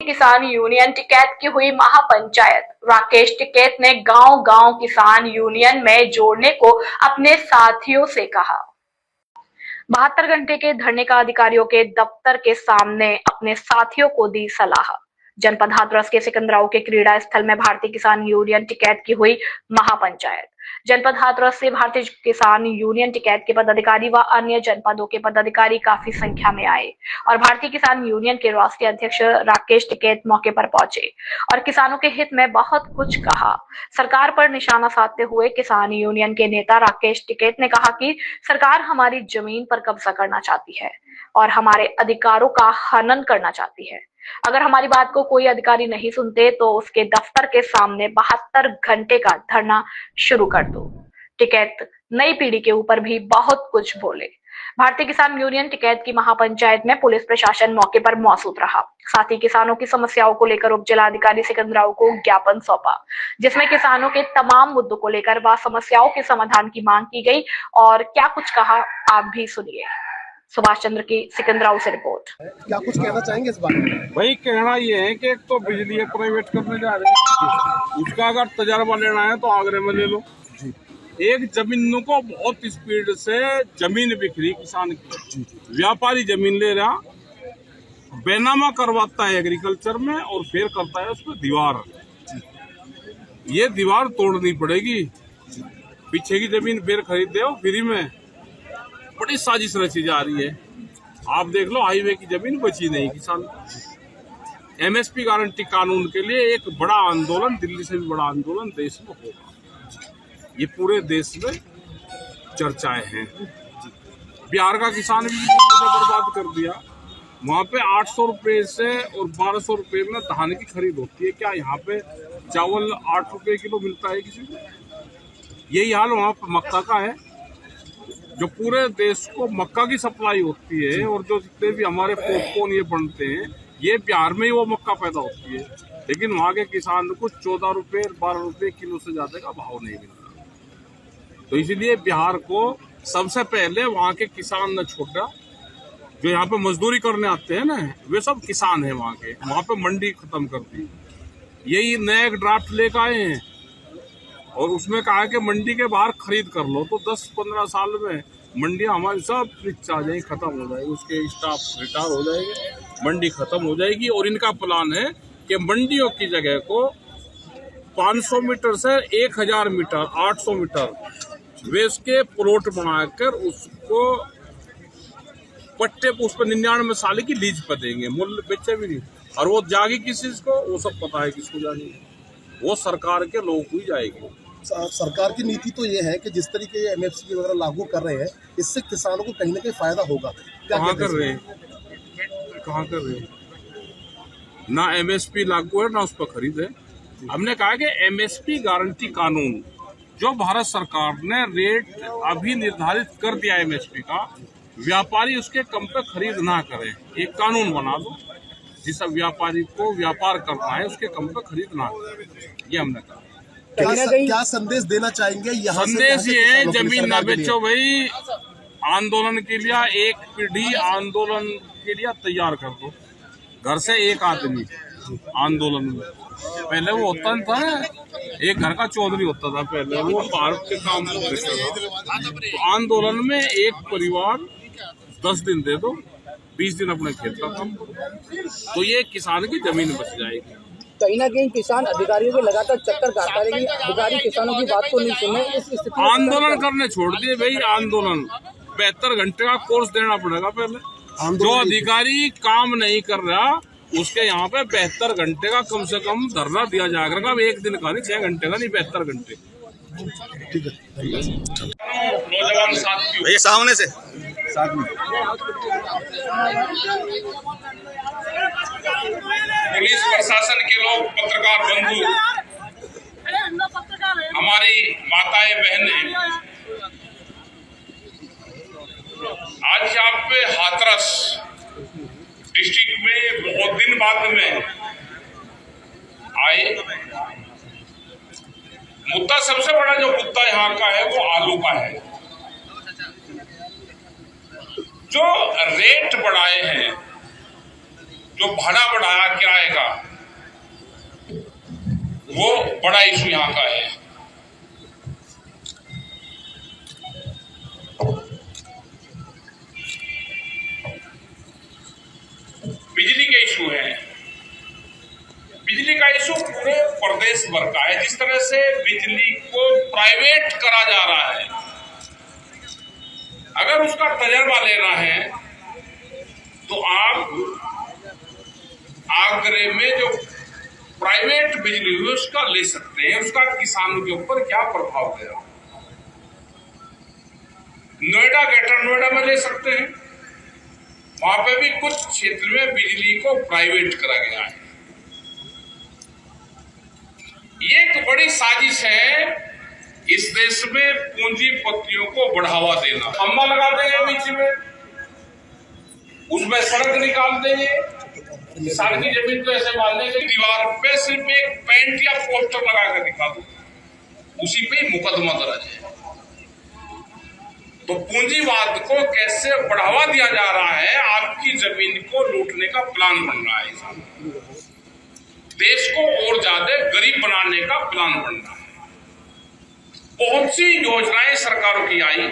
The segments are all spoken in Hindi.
किसान यूनियन टिकैत की हुई महापंचायत। राकेश टिकैत ने गांव-गांव किसान यूनियन में जोड़ने को अपने साथियों से कहा। 72 घंटे के धरने का अधिकारियों के दफ्तर के सामने अपने साथियों को दी सलाह। जनपद हाथरस के सिकंदराव के क्रीड़ा स्थल में भारतीय किसान यूनियन टिकैत की हुई महापंचायत। जनपद हाथरस से भारतीय किसान यूनियन टिकैत के पदाधिकारी व अन्य जनपदों के पदाधिकारी काफी संख्या में आए और भारतीय किसान यूनियन के राष्ट्रीय अध्यक्ष राकेश टिकैत मौके पर पहुंचे और किसानों के हित में बहुत कुछ कहा। सरकार पर निशाना साधते हुए किसान यूनियन के नेता राकेश टिकैत ने कहा कि सरकार हमारी जमीन पर कब्जा करना चाहती है और हमारे अधिकारों का हनन करना चाहती है। अगर हमारी बात को कोई अधिकारी नहीं सुनते तो उसके दफ्तर के सामने 72 घंटे का धरना शुरू कर दो। टिकैत नई पीढ़ी के ऊपर भी बहुत कुछ बोले। भारतीय किसान यूनियन टिकैत की महापंचायत में पुलिस प्रशासन मौके पर मौजूद रहा। साथ ही किसानों की समस्याओं को लेकर उप जिलाधिकारी सिकंदराव को ज्ञापन सौंपा, जिसमें किसानों के तमाम मुद्दों को लेकर व समस्याओं के समाधान की मांग की गई। और क्या कुछ कहा आप भी सुनिए। सुभाष चंद्र की सिकंदराव से रिपोर्ट। क्या कुछ कहना चाहेंगे इस बारे में? भाई कहना ये है कि एक तो बिजली प्राइवेट करने जा रहे हैं, उसका अगर तजर्बा लेना है तो आगरे में ले लो। एक जमीनों को बहुत स्पीड से जमीन बिक रही किसान की, व्यापारी जमीन ले रहा, बेनामा करवाता है एग्रीकल्चर में और फिर करता है उस पर दीवार। ये दीवार तोड़नी पड़ेगी, पीछे की जमीन फिर खरीद दे फ्री में। बड़ी साजिश रची जा रही है। आप देख लो, हाईवे की जमीन बची नहीं किसान। एमएसपी गारंटी कानून के लिए एक बड़ा आंदोलन, दिल्ली से भी बड़ा आंदोलन देश में होगा। ये पूरे देश में चर्चाएं हैं। बिहार का किसान भी बर्बाद कर दिया। वहाँ पे 800 रुपए से और 1200 रुपए में धान की खरीद होती है। क्या यहाँ पे चावल 8 रुपए किलो मिलता है किसी को? यही हाल वहाँ पे मक्का का है। जो पूरे देश को मक्का की सप्लाई होती है और जो जितने भी हमारे पॉपकॉर्न ये बनते हैं, ये बिहार में ही वो मक्का पैदा होती है। लेकिन वहाँ के किसान को 14 रुपए 12 रुपए किलो से ज्यादा का भाव नहीं मिलता। तो इसीलिए बिहार को सबसे पहले वहाँ के किसान ने छोड़ा। जो यहाँ पे मजदूरी करने आते हैं ना, वे सब किसान हैं वहाँ के। वहाँ पे मंडी खत्म कर दी। यही नया एक ड्राफ्ट लेकर आए हैं और उसमें कहा है कि मंडी के बाहर खरीद कर लो। तो 10-15 साल में मंडियां हमारी सब रिच आ जाएगी, खत्म हो जाएगी, उसके स्टाफ रिटायर हो जाएंगे, मंडी खत्म हो जाएगी। और इनका प्लान है कि मंडियों की जगह को 500 मीटर से 1000 मीटर 800 मीटर वेस के प्लॉट बनाकर उसको पट्टे उस पर 99 साल की लीज पर देंगे, मूल्य बेचे भी नहीं। और वो जाएगी किस चीज को, वो सब पता है किसको जाएगी, वो सरकार के लोगों को ही जाएगी। सरकार की नीति तो ये है कि जिस तरीके एमएसपी वगैरह लागू कर रहे हैं, इससे किसानों को कहीं ना कहीं फायदा होगा। कहाँ कर रहे हैं? ना एमएसपी लागू है ना उस पर खरीद है। हमने कहा कि एमएसपी गारंटी कानून जो भारत सरकार ने रेट अभी निर्धारित कर दिया एमएसपी का, व्यापारी उसके कम पे खरीद ना करे। एक कानून बना दो, जिस व्यापारी को व्यापार करना है उसके कम पे खरीद ना करे। ये हमने कहा। क्या संदेश देना चाहेंगे? यहाँ संदेश ये है, जमीन ना बेचो भाई। आंदोलन के लिए एक पीढ़ी आंदोलन के लिए तैयार कर दो। घर से एक आदमी आंदोलन में, पहले वो होता था ना, एक घर का चौधरी होता था पहले, वो भारत के काम करता था। तो आंदोलन में एक परिवार 10 दिन दे दो, 20 दिन अपने खेत का काम करो, तो ये किसान की जमीन बच जाएगी। कहीं ना कहीं किसान अधिकारियों के लगातार चक्कर काटता है कि अधिकारी किसानों की बात को नहीं सुने। इस स्थिति में आंदोलन करने छोड़ दिए भाई। आंदोलन 72 घंटे का कोर्स देना पड़ेगा पहले। जो अधिकारी काम नहीं कर रहा उसके यहाँ पे 72 घंटे का कम से कम धरना दिया जाएगा। एक दिन का नहीं, 6 घंटे का नहीं, 72 घंटे। ठीक है। नौजवान साथियों, भैया सामने से साथ में पुलिस प्रशासन के लोग, पत्रकार बंधु, हमारी माताएं बहनें, आज यहाँ पे हाथरस डिस्ट्रिक्ट में बहुत दिन बाद में आए। मुद्दा, सबसे बड़ा जो मुद्दा यहाँ का है वो आलू का है। जो रेट बढ़ाए हैं जो भाड़ा बढ़ाया किराए का, वो बड़ा इशू यहाँ का है। बिजली के इशू है। बिजली का इशू पूरे प्रदेश भर का है। जिस तरह से बिजली को प्राइवेट करा जा रहा है, अगर उसका तजर्बा लेना है तो आप आगरे में जो प्राइवेट बिजली है उसका ले सकते हैं। उसका किसानों के ऊपर क्या प्रभाव गया। नोएडा, ग्रेटर नोएडा में ले सकते हैं। वहां पे भी कुछ क्षेत्र में बिजली को प्राइवेट करा गया है। ये एक बड़ी साजिश है इस देश में पूंजीपतियों को बढ़ावा देना। खंभा लगा देंगे बीच में, उसमें सड़क निकाल देंगे, किसान की जमीन तो ऐसे मान लेंगे, दीवार पे सिर्फ एक पेंट या पोस्टर लगा कर दिखा दो, उसी पे ही मुकदमा दर्ज है। तो पूंजीवाद को कैसे बढ़ावा दिया जा रहा है, आपकी जमीन को लूटने का प्लान बन रहा है। देश को और ज्यादा गरीब बनाने का प्लान बन रहा है। बहुत सी योजनाएं सरकारों की आई।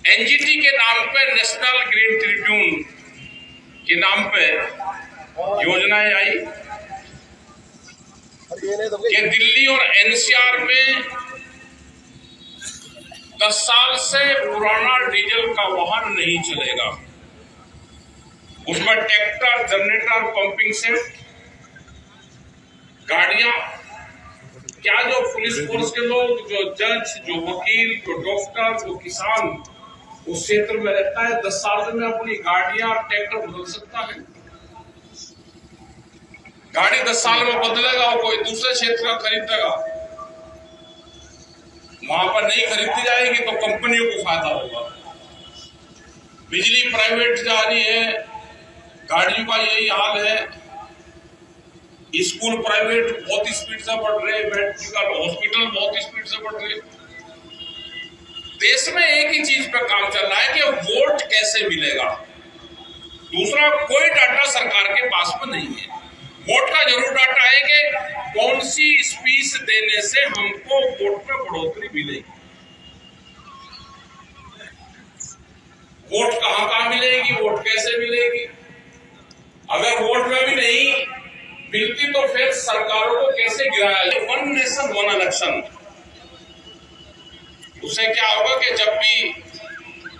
एनजीटी के नाम पे, नेशनल ग्रीन ट्रिब्यून के नाम पे योजनाएं आई कि दिल्ली और एनसीआर में 10 साल से पुराना डीजल का वाहन नहीं चलेगा। उसमें ट्रैक्टर, जनरेटर, पंपिंग सेट, गाड़ियां, क्या जो पुलिस फोर्स के लोग, जो जज, जो वकील, जो डॉक्टर, जो किसान उस क्षेत्र में रहता है, 10 साल में अपनी गाड़ियां, ट्रैक्टर बदल सकता है। गाड़ी 10 साल में बदलेगा और कोई दूसरे क्षेत्र का खरीदेगा, वहां पर नहीं खरीदी जाएगी तो कंपनियों को फायदा होगा। बिजली प्राइवेट जा रही है, गाड़ियों का यही हाल है। स्कूल प्राइवेट बहुत स्पीड से बढ़ रहे, मेडिकल हॉस्पिटल बहुत स्पीड से बढ़ रहे। देश में एक ही चीज पर काम चल रहा है कि वोट कैसे मिलेगा। दूसरा कोई डाटा सरकार के पास में नहीं है। वोट का जरूर डाटा है कि कौन सी स्पीच देने से हमको वोट में बढ़ोतरी मिलेगी। वोट कहां मिलेगी, वोट कैसे मिलेगी। अगर वोट में भी नहीं मिलती तो फिर सरकारों को कैसे गिराया जाए। वन नेशन वन इलेक्शन, उससे क्या होगा कि जब भी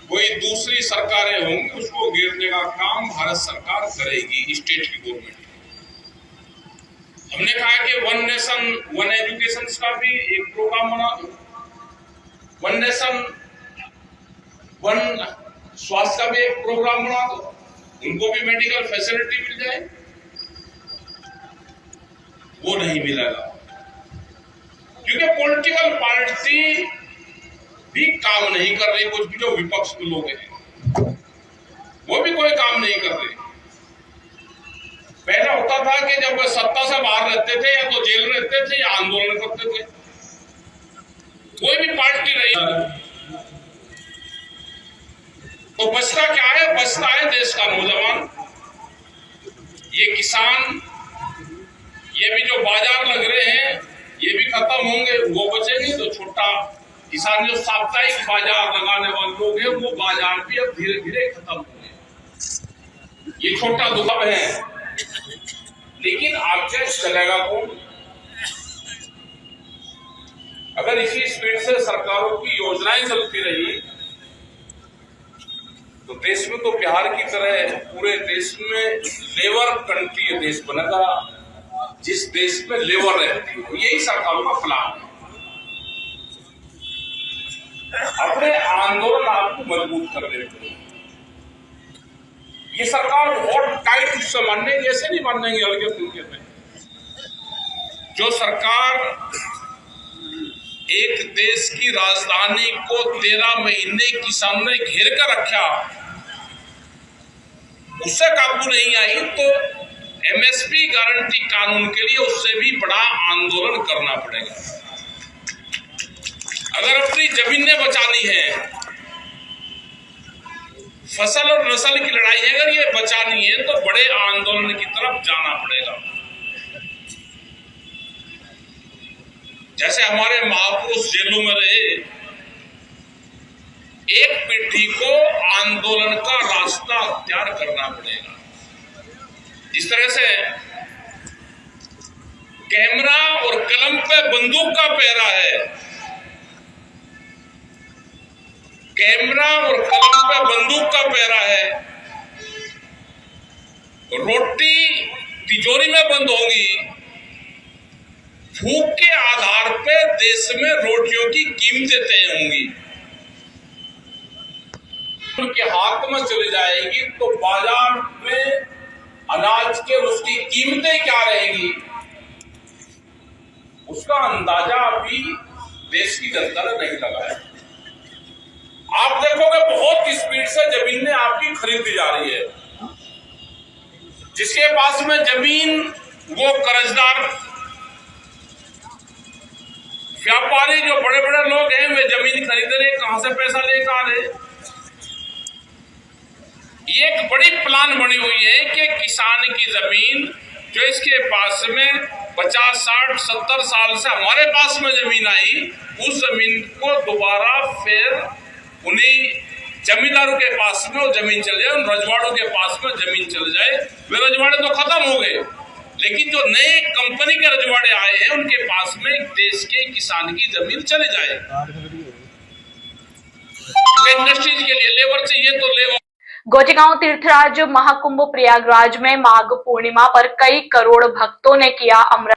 कोई दूसरी सरकारें होंगी उसको गिरने का काम भारत सरकार करेगी, स्टेट की गवर्नमेंट। हमने कहा कि वन नेशन वन एजुकेशन का भी एक प्रोग्राम बना दो, वन नेशन वन स्वास्थ्य का भी एक प्रोग्राम बना दो, उनको भी मेडिकल फैसिलिटी मिल जाए। वो नहीं मिलेगा क्योंकि पॉलिटिकल पार्टी भी काम नहीं कर रही। कुछ भी जो विपक्ष के लोग हैं वो भी कोई काम नहीं कर रहे। पहले होता था कि जब वे सत्ता से बाहर रहते थे या तो जेल रहते थे या आंदोलन करते थे, कोई भी पार्टी नहीं। तो बचता क्या है? बचता है देश का नौजवान, ये किसान, ये भी जो बाजार लग रहे हैं ये भी खत्म होंगे, वो बचेंगे। तो छोटा किसान जो साप्ताहिक बाजार लगाने वाले लोग हैं वो बाजार भी अब धीरे धीरे खत्म होंगे। ये छोटा दुकान है, लेकिन आगे चलेगा कौन? अगर इसी स्पीड से सरकारों की योजनाएं चलती रही तो देश में तो बिहार की तरह पूरे देश में लेबर कंट्री देश बनेगा। जिस देश में लेबर रहती हो, यही सरकारों का प्लान है। अपने आंदोलन आपको मजबूत करने के लिए ये सरकार बहुत टाइट उससे मानेंगे, ऐसे नहीं मानेंगे हल्के फुल्के में। जो सरकार एक देश की राजधानी को 13 महीने किसान ने घेर कर रखा, उससे काबू नहीं आई तो एमएसपी गारंटी कानून के लिए उससे भी बड़ा आंदोलन करना पड़ेगा। अगर अपनी जमीनें बचानी है फसल और नस्ल की लड़ाई है। अगर ये बचानी है तो बड़े आंदोलन की तरफ जाना पड़ेगा। जैसे हमारे महापुरुष जेलों में रहे, एक पीढ़ी को आंदोलन का रास्ता अख्तियार करना पड़ेगा। जिस तरह से कैमरा और कलम पे बंदूक का पहरा है, कैमरा और कलम पे बंदूक का पहरा है, रोटी तिजोरी में बंद होगी, भूख के आधार पे देश में रोटियों की कीमतें तय होंगी। उनके हाथ में चली जाएगी तो बाजार में अनाज के उसकी कीमतें क्या रहेगी, उसका अंदाजा अभी देश की जनता ने नहीं लगाया। आप देखोगे बहुत स्पीड से जमीनें आपकी खरीदी जा रही है। जिसके पास में जमीन वो कर्जदार, व्यापारी जो बड़े बड़े लोग हैं वे जमीन खरीद रहे, कहां से पैसा लेकर आ रहे। एक बड़ी प्लान बनी हुई है कि किसान की जमीन जो इसके पास में 50, 60, 70 साल से हमारे पास में जमीन आई, उस जमीन को दोबारा फिर उन्हीं जमींदारों के पास में वो जमीन चल जाए, उन रजवाड़ों के पास में जमीन चल जाए। वे रजवाड़े तो खत्म हो गए, लेकिन जो नए कंपनी के रजवाड़े आए हैं उनके पास में देश के किसान की जमीन चले जाए। इंडस्ट्रीज के लिए लेबर चाहिए तो लेबर। गोटेगांव तीर्थराज महाकुंभ प्रयागराज में माघ पूर्णिमा पर कई करोड़ भक्तों ने किया अमृत